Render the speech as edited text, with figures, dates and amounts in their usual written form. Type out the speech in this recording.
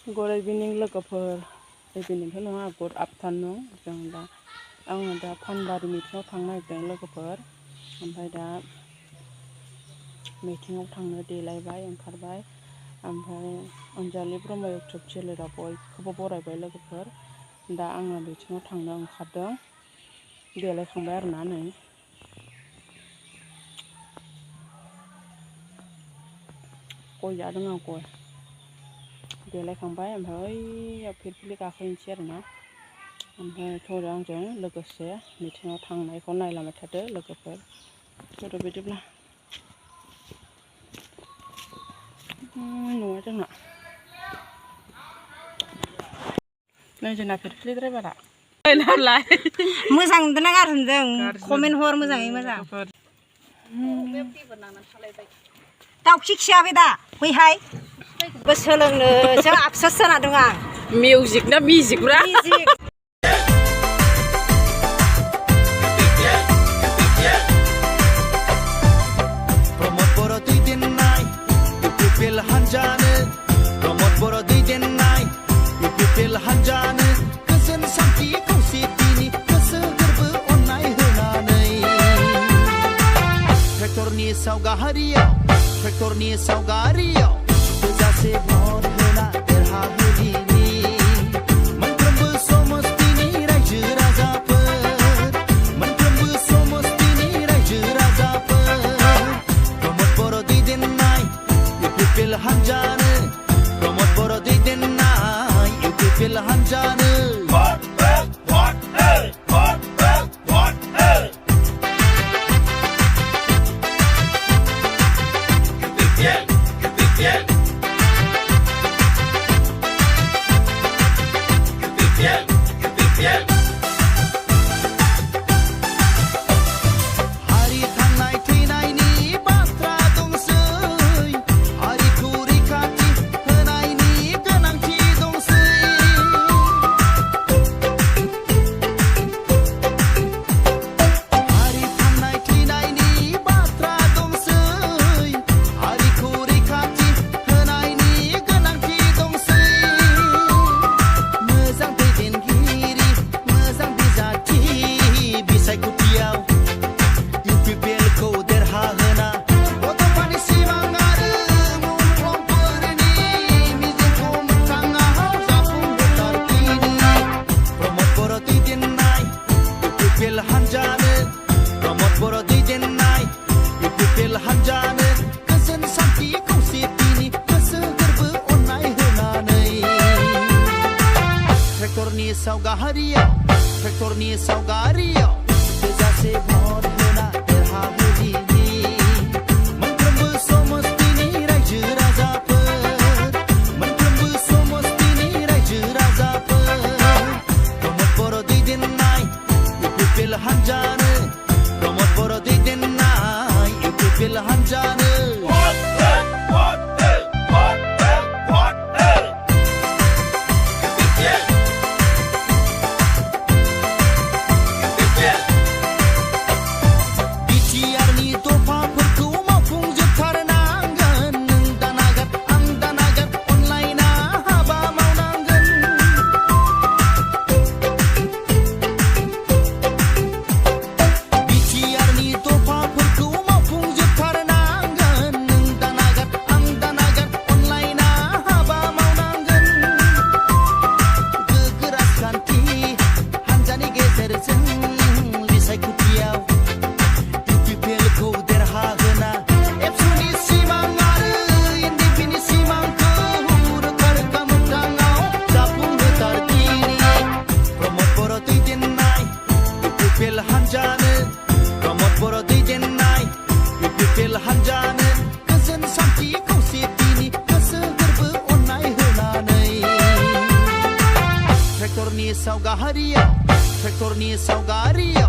Good evening logoफोर eveningथ' नङा good afternoon जों दा आङो दा फानबारि मिटिङाव थांनो नागिरदों लोगोफोर ओमफ्राय दा मिटिङाव थांनो देलायबाय ओंखारबाय ओमफ्राय अनजालि ब्रह्म इउटुब चेनेलाव बयखौबो बरायबाय लोगोफोर दा आङो मिटिङाव थांनो ओंखारदों देलायखांबाय आरोना नै गय जादों आं गय देलायखांबाय ओमफ्राय ओइयाव फिरफिलि गाखोहैनोसै आरोना ओमफ्राय थौर आंजों लोगोसे मिटिङाव थांनायखौ नायलांबाय थादो लोगोफोर थौर बिदिब्ला न'आ जोंना नै जोंना फिरफिलि ड्राइभारा मोजां नुदों ना गाज्रि नुदों कमेन्ट हर मोजाङै मोजां दाउखि खियाखै दा फैहाय सोलोंनोसो आफसोस जाना दं आं मिउजिक ना मिजिकब्रा ट्रेक्टरनि सावगारियाव थोजासे भट होना देरहाहोदिनि मोनफ्रोमबो समस्तिनि रायजो राजाफोर प्रमद बर' दैदेननाय इउपिपिएल हानजानो प्रमद बर' दैदेननाय इउपिपिएल हानजानो ट्रेक्टरनि सावगारियाव थोजासे भट होना देरहाहोदिनि मोनफ्रोमबो समस्तिनि रायजो राजाफोर प्रमद बर' दैदेननाय इउपिपिएल हानजानो प्रमद बर' दैदेननाय इउपिपिएल हानजानो ट्रेक्टरनि सावगारियाव